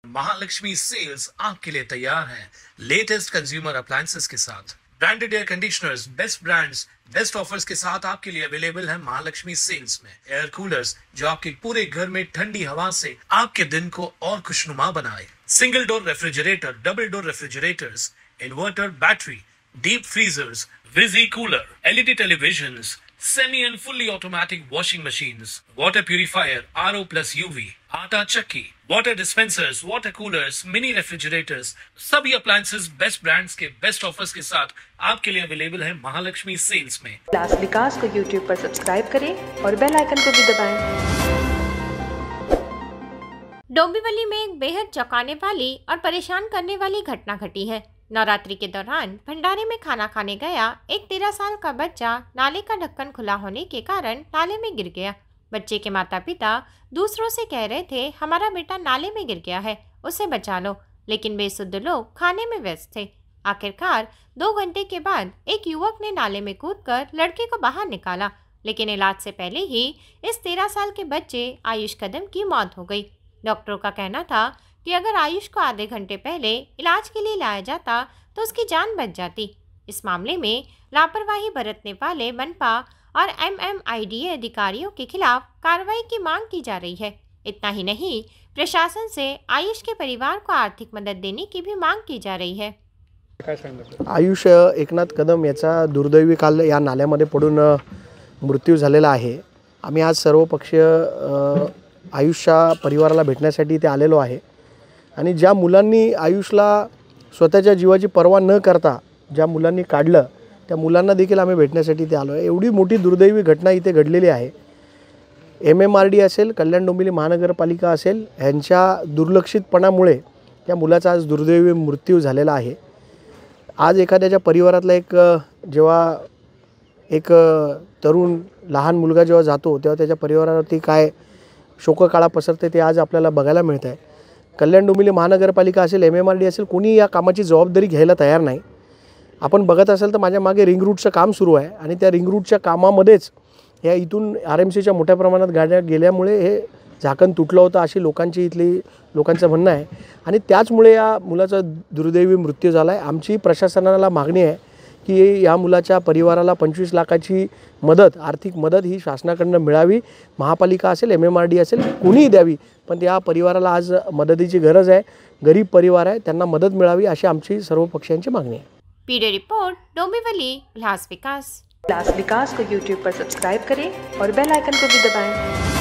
Mahalakshmi sales आपके लिए तैयार है लेटेस्ट कंज्यूमर अप्लायंसेस के साथ। Branded air conditioners, best brands, best offers के साथ आपके लिए अवेलेबल है महालक्ष्मी सेल्स में। एयर कूलर्स जो आपके पूरे घर में ठंडी हवा से आपके दिन को और खुशनुमा बनाए। Single door refrigerator, double door refrigerators, inverter battery, deep freezers, visi cooler, LED televisions, semi and fully automatic washing machines, water purifier, RO plus UV, आटा चक्की, water dispensers, water coolers, mini refrigerators, सभी appliances best brands के best offers के साथ आपके लिए available है Mahalakshmi sales में। क्लास विकास को YouTube पर सब्सक्राइब करें और बेल आइकन को भी दबाएं। डोंबिवली में एक बेहद चौंकाने वाली और परेशान करने वाली घटना घटी है। नवरात्रि के दौरान भंडारे में खाना खाने गया एक 13 साल का बच्चा नाले का ढक्कन खुला होने के कारण नाले में गिर गया। बच्चे के माता पिता दूसरों से कह रहे थे हमारा बेटा नाले में गिर गया है, उसे बचा लो, लेकिन बेसुध लोग खाने में व्यस्त थे। आखिरकार 2 घंटे के बाद एक युवक ने नाले में कूदकर लड़के को बाहर निकाला, लेकिन इलाज से पहले ही इस 13 साल के बच्चे आयुष कदम की मौत हो गई। डॉक्टरों का कहना था कि अगर आयुष को आधे घंटे पहले इलाज के लिए लाया जाता तो उसकी जान बच जाती। इस मामले में लापरवाही बरतने वाले मनपा और MMIDA अधिकारियों के खिलाफ कार्रवाई की मांग की जा रही है। इतना ही नहीं, प्रशासन से आयुष के परिवार को आर्थिक मदद देने की भी मांग की जा रही है। आयुष एकनाथ कदम याचा दुर्दैवी काल या नाल्यामध्ये पडून मृत्यू झालेला आहे। आम्ही आज सर्वपक्षीय आयुषच्या परिवाराला भेटण्यासाठी इथे आलेलो आहे आणि ज्या मुलांनी आयुषला स्वतःच्या जीवाची पर्वा न करता ज्या मुलांनी काढलं त्या मुलांना देखील आम्ही भेटण्यासाठी इथे आलो आहे। एवढी मोठी दुर्दैवी घटना इथे घडलेली आहे। MMRD असेल, कल्याण डोंबिवली महानगरपालिका असेल, यांच्या दुर्लक्षितपणामुळे त्या मुलाचा आज दुर्दैवी मृत्यू झालेला आहे। आज एखाद्याच्या परिवारातला जेव्हा एक तरुण लहान मुलगा जेव्हा जातो तेव्हा त्याच्या परिवारावरती काय शोककळा पसरते ते आज आपल्याला बघायला मिळत आहे। कल्याण डोंबिवली महानगरपालिका असेल, MMRD असेल, कोणी या कामाची जबाबदारी घ्यायला तयार नाही। आपण बघत असाल तर माझ्या मागे रिंग रूटचं काम सुरू आहे आणि त्या रिंग रूटच्या कामामध्येच या इथून RMCच्या मोठ्या प्रमाणात गाड्या गेल्यामुळे हे झाकण तुटलं होतं अशी लोकांचं म्हणणं आहे आणि त्याचमुळे या मुलाचा दुर्दैवी मृत्यू झाला आहे। आमची प्रशासनाला मागणी आहे की या मुलाच्या परिवाराला 25 लाखाची मदत, आर्थिक मदत ही शासनाकडून मिळावी। महापालिका असेल, MMRD असेल, कोणीही द्यावी, पण या परिवाराला आज मदतीची गरज आहे। गरीब परिवार आहे, त्यांना मदत मिळावी अशी आमची सर्व पक्षांची मागणी आहे। पीडे रिपोर्ट, डोंबिवली, क्लास विकास। क्लास विकास को YouTube पर सब्सक्राइब करें और बेल आइकन को भी दबाएं।